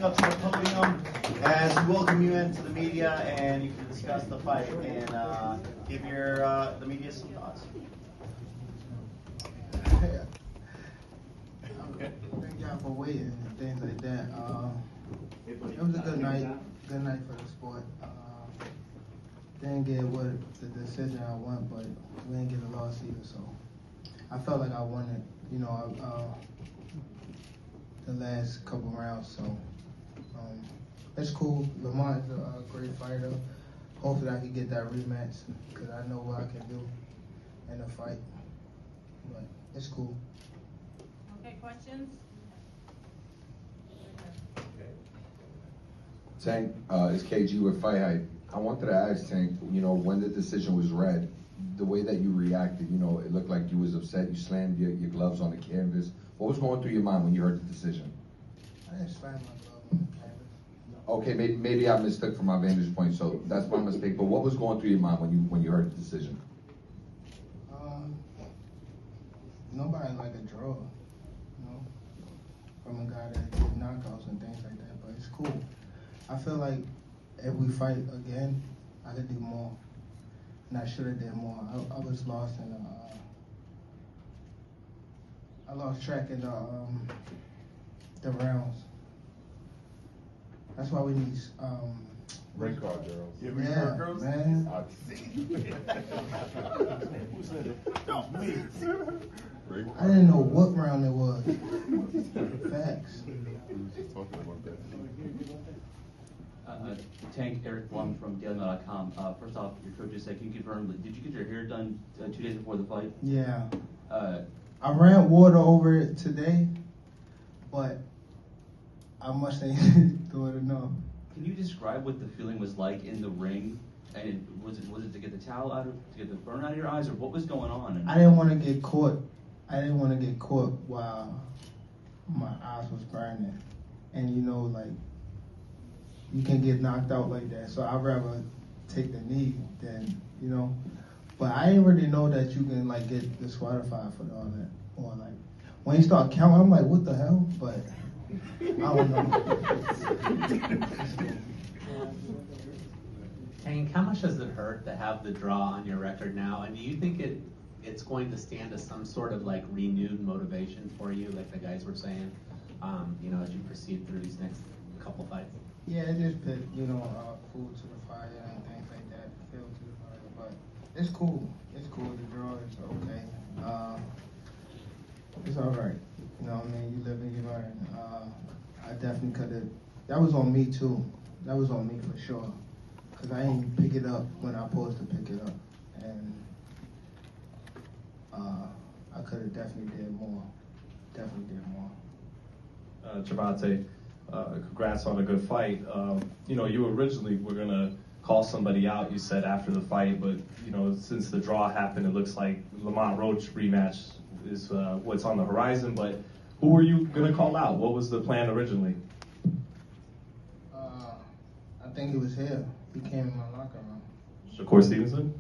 Up to the podium as we welcome you into the media, and you can discuss the fight and give your the media some thoughts. Thank y'all for waiting and things like that. It was a good night for the sport. Didn't get what the decision I want, but we didn't get a loss either. So I felt like I won it. The last couple rounds. So. It's cool. Lamont is a great fighter. Hopefully I can get that rematch because I know what I can do in a fight. But it's cool. Okay, questions? Tank, it's KG with Fight Hype. I wanted to ask Tank, when the decision was read, the way that you reacted, it looked like you was upset. You slammed your gloves on the canvas. What was going through your mind when you heard the decision? I didn't slam my glove on the canvas. Okay, maybe I mistook from my vantage point, so that's my mistake. But what was going through your mind when you heard the decision? Nobody like a draw, from a guy that did knockouts and things like that. But it's cool. I feel like if we fight again, I could do more, and I should have did more. I was lost in I lost track in the rounds. That's why we need Red card girls. Yeah, man. Who said it? No, me. I didn't know what round it was. Facts. We were just talking about that. Tank, Eric Blum from DailyMail.com. First off, your coach just said, can you confirm, did you get your hair done 2 days before the fight? Yeah. I ran water over it today, but I must ain't do it enough. Can you describe what the feeling was like in the ring? And was it to get the towel out to get the burn out of your eyes, or what was going on? I didn't want to get caught. While my eyes was burning. And you can get knocked out like that. So I'd rather take the knee than, But I didn't really know that you can get disqualified for all that. Or when you start counting, I'm like, what the hell? But I don't know. Tank, how much does it hurt to have the draw on your record now? And do you think it's going to stand as some sort of renewed motivation for you, like the guys were saying, as you proceed through these next couple fights? Yeah, it just put, food to the fire and things like that, fuel to the fire. But it's cool. It's cool. The draw is okay. It's all right. You know what I mean? You live and you learn. I definitely could have. That was on me too. That was on me for sure. Because I didn't pick it up when I was supposed to pick it up. And I could have definitely did more. Gervonta, congrats on a good fight. You originally were going to call somebody out, you said, after the fight. But, since the draw happened, it looks like Lamont Roach rematch is what's on the horizon. But who were you going to call out? What was the plan originally? I think he was here. He came in my locker room. Shakur Stevenson?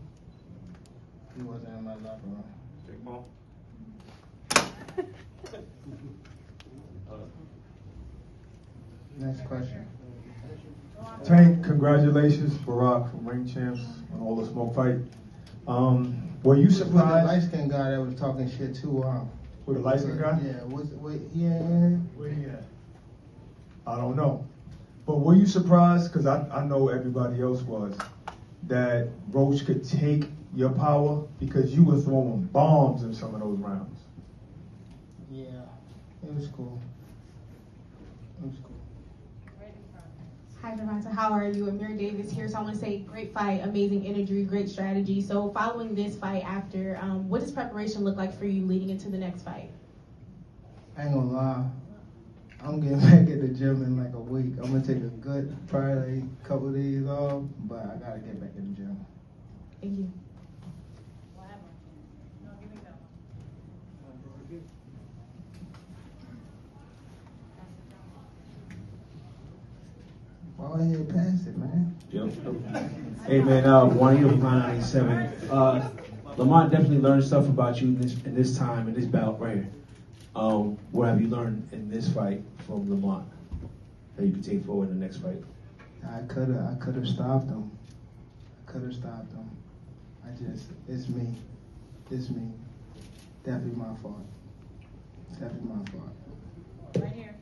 He wasn't in my locker room. Big ball. Next question. Tank, congratulations, Barack from Ring Champs on all the smoke fight. Were you With the surprised? light-skinned guy that was talking shit too. With the light-skinned guy? Yeah. Wait, he ain't. Where he at? I don't know. But were you surprised, because I know everybody else was, that Roach could take your power because you were throwing bombs in some of those rounds? Yeah, it was cool. Hi, Gervonta. How are you? Amir Davis here. So I want to say great fight, amazing energy, great strategy. So following this fight after, what does preparation look like for you leading into the next fight? I ain't gonna lie. I'm getting back at the gym in a week. I'm gonna take a good, probably a couple of days off, but I gotta get back in the gym. Thank you. Why would I head past it, man? Hey man, Juan here from 97. Lamont definitely learned stuff about you in this time, in this bout right here. What have you learned in this fight from Lamont? you continue forward in the next fight? I could have stopped him. It's me. Definitely my fault. Right here.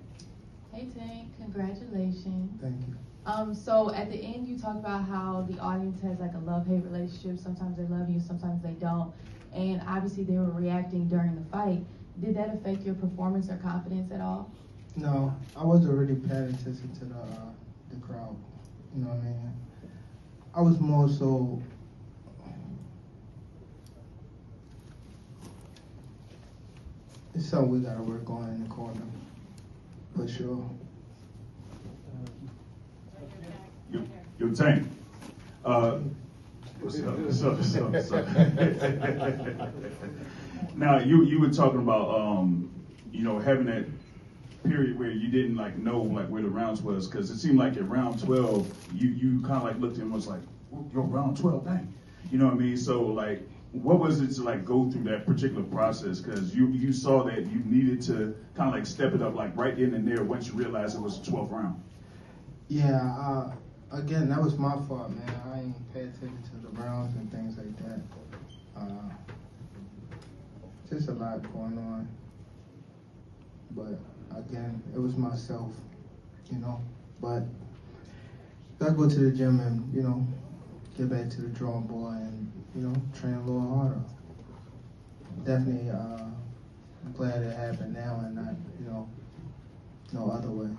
Hey Tank, congratulations. Thank you. So at the end you talk about how the audience has like a love-hate relationship. Sometimes they love you, sometimes they don't. And obviously they were reacting during the fight. Did that affect your performance or confidence at all? No, I wasn't really paying attention to the crowd. You know what I mean? I was more so. It's something we gotta work on in the corner, for sure. Yo, Tank. What's up? Now, you were talking about, having that period where you didn't know where the rounds was, because it seemed like at round 12, you kind of looked at him and was like, yo, round 12, dang. You know what I mean? So what was it to go through that particular process? Because you saw that you needed to kind of step it up right then and there once you realized it was the 12th round. Yeah, again, that was my fault, man. I ain't pay attention to the rounds and things like that. Just a lot going on. But again, it was myself, But gotta go to the gym and, get back to the drawing board and, train a little harder. Definitely I'm glad it happened now and not, no other way.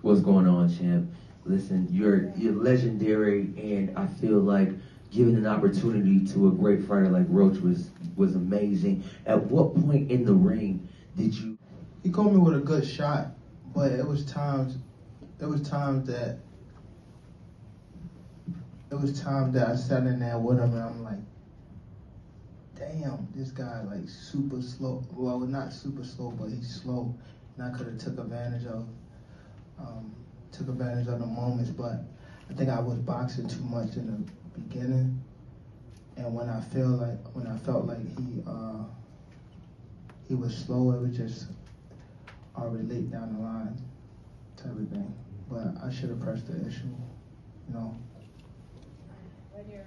What's going on, champ? Listen, you're legendary, and I feel like giving an opportunity to a great fighter like Roach was amazing. At what point in the ring did you? He caught me with a good shot, but it was times that I sat in there with him and I'm like, damn, this guy super slow. Well, not super slow, but he's slow, and I could have took advantage of the moments, but I think I was boxing too much in the beginning, and when I felt like he was slow, it was just already late down the line type of thing. But I should have pressed the issue, Right here.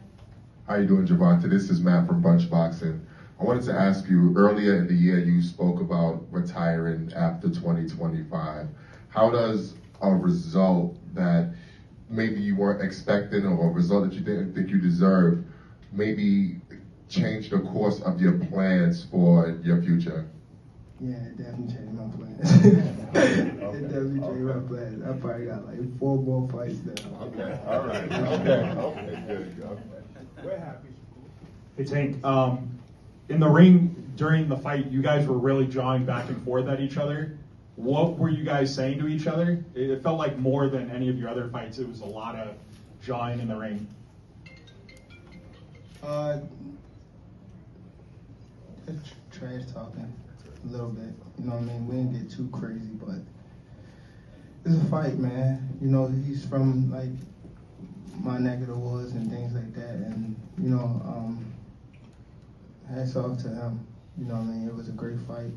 How you doing, Gervonta? This is Matt from Bunch Boxing. I wanted to ask you, earlier in the year you spoke about retiring after 2025. How does a result that maybe you weren't expecting, or a result that you didn't think you deserved, maybe change the course of your plans for your future? Yeah, it definitely changed my plans. It definitely changed my plans. I probably got 4 more fights now. Okay, all right. Okay, good. We're happy. Hey, Tank. In the ring during the fight, you guys were really jawing back and forth at each other. What were you guys saying to each other? It felt like more than any of your other fights, it was a lot of jawing in the ring. Trash talking a little bit. You know what I mean? We didn't get too crazy, but it's a fight, man. He's from my neck of the woods and things like that, and hats off to him. You know what I mean? It was a great fight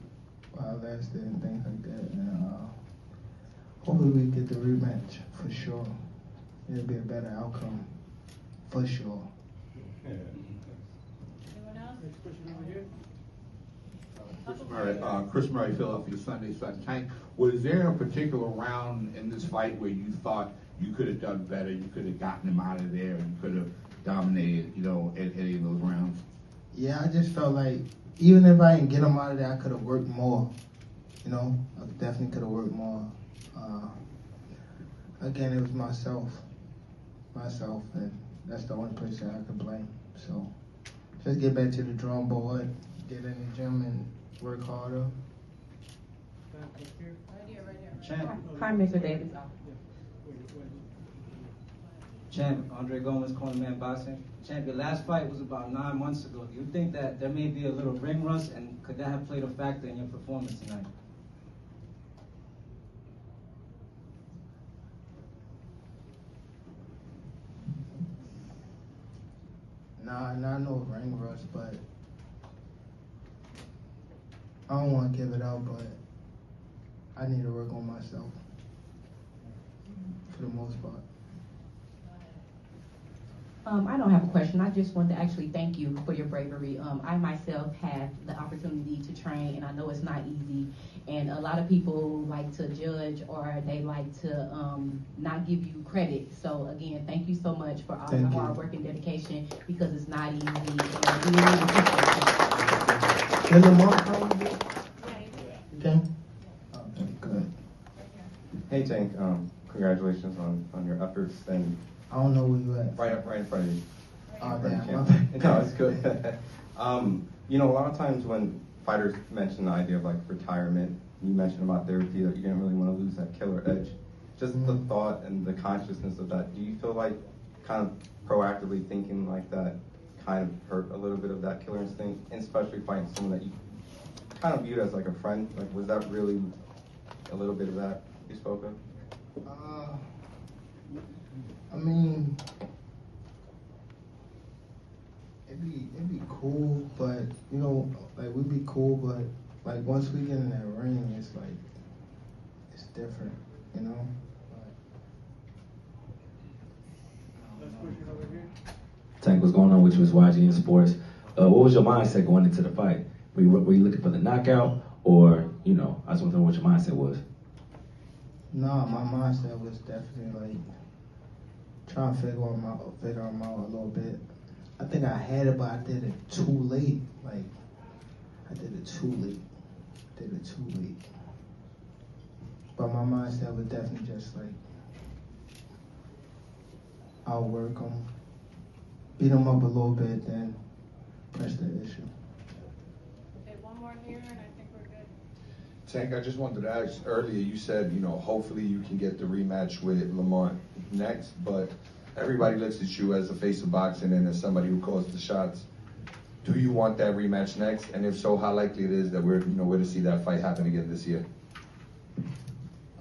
while it lasted and things like that, and hopefully we get the rematch for sure. It'll be a better outcome for sure. Anyone else? Next question over here. Chris Murray, Philadelphia Sunday Sun. Tank, was there a particular round in this fight where you thought you could have done better, you could have gotten him out of there, and you could have dominated, any of those rounds? Yeah, I just felt like even if I didn't get him out of there, I could have worked more. I definitely could have worked more. Again, it was myself, and that's the only person I could blame. So just get back to the drawing board, get in the gym, and work harder. Right here. Champ. Hi, Mr. Davis. Champ, Andre Gomez, Cornerman Boxing. Champ, your last fight was about 9 months ago. Do you think that there may be a little ring rust, and could that have played a factor in your performance tonight? Nah, not no ring rust, but I don't want to give it out, but I need to work on myself. most part. I don't have a question. I just want to actually thank you for your bravery. I myself have the opportunity to train, and I know it's not easy. And a lot of people like to judge, or they like to not give you credit. So again, thank you so much for all the hard work and dedication, because it's not easy. And we really appreciate Did Lamont come? Okay. Okay, good. Hey Tank, congratulations on your efforts, and I don't know where you at. right in front of you. Oh, damn. No, it's good. You know, a lot of times when fighters mention the idea of like retirement, you mentioned about therapy, that you didn't really want to lose that killer edge. Just the thought and the consciousness of that, do you feel like kind of proactively thinking like that kind of hurt a little bit of that killer instinct, and especially fighting someone that you kind of viewed as like a friend? Like, was that really a little bit of that you spoke of? I mean, it'd be cool, but you know, like we'd be cool, but like once we get in that ring, it's like it's different, you know. Tank, what's going on with you? It's YGN Sports. What was your mindset going into the fight? Were you looking for the knockout, or you know? I just want to know what your mindset was. No, my mindset was definitely like trying to figure them out a little bit. I think I had it, but I did it too late. Like, I did it too late. But my mindset was definitely just like, outwork them, beat them up a little bit, then press the issue. Okay, one more here, and I think we're good. Tank, I just wanted to ask, earlier you said, you know, hopefully you can get the rematch with Lamont next, but everybody looks at you as the face of boxing and as somebody who calls the shots. Do you want that rematch next? And if so, how likely it is that we're to see that fight happen again this year?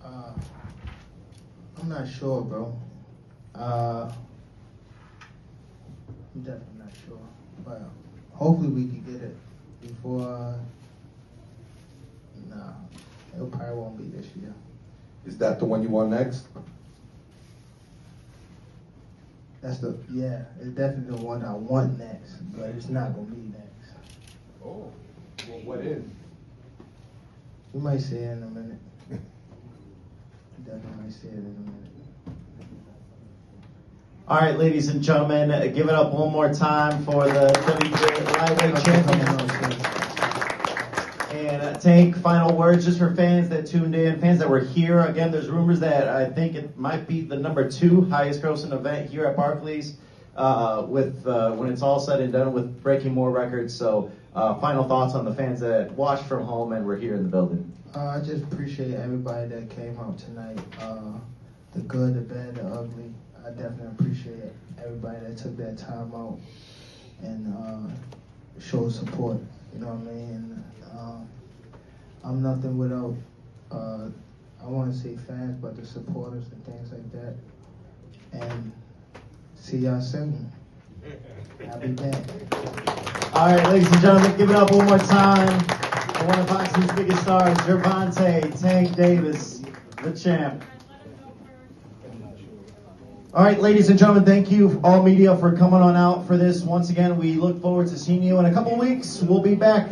I'm not sure, bro. I'm definitely not sure, but hopefully we can get it before. Nah, it probably won't be this year. Is that the one you want next? It's definitely the one I want next, but it's not gonna be next. Oh, well, what is? You might see it in a minute. Definitely might see it in a minute. All right, ladies and gentlemen, give it up one more time for the WBA lightweight champion. And Tank, final words just for fans that tuned in, fans that were here. Again, there's rumors that I think it might be the #2 highest grossing event here at Barclays, when it's all said and done, with breaking more records. So final thoughts on the fans that watched from home and were here in the building. I just appreciate everybody that came out tonight. The good, the bad, the ugly. I definitely appreciate everybody that took that time out and showed support. You know what I mean? I'm nothing without, I want to say fans, but the supporters and things like that. And see y'all soon. I'll be back. All right, ladies and gentlemen, give it up one more time for one of boxing's biggest stars, Gervonta Tank Davis, the champ. All right, ladies and gentlemen, thank you, all media, for coming on out for this. Once again, we look forward to seeing you in a couple weeks. We'll be back.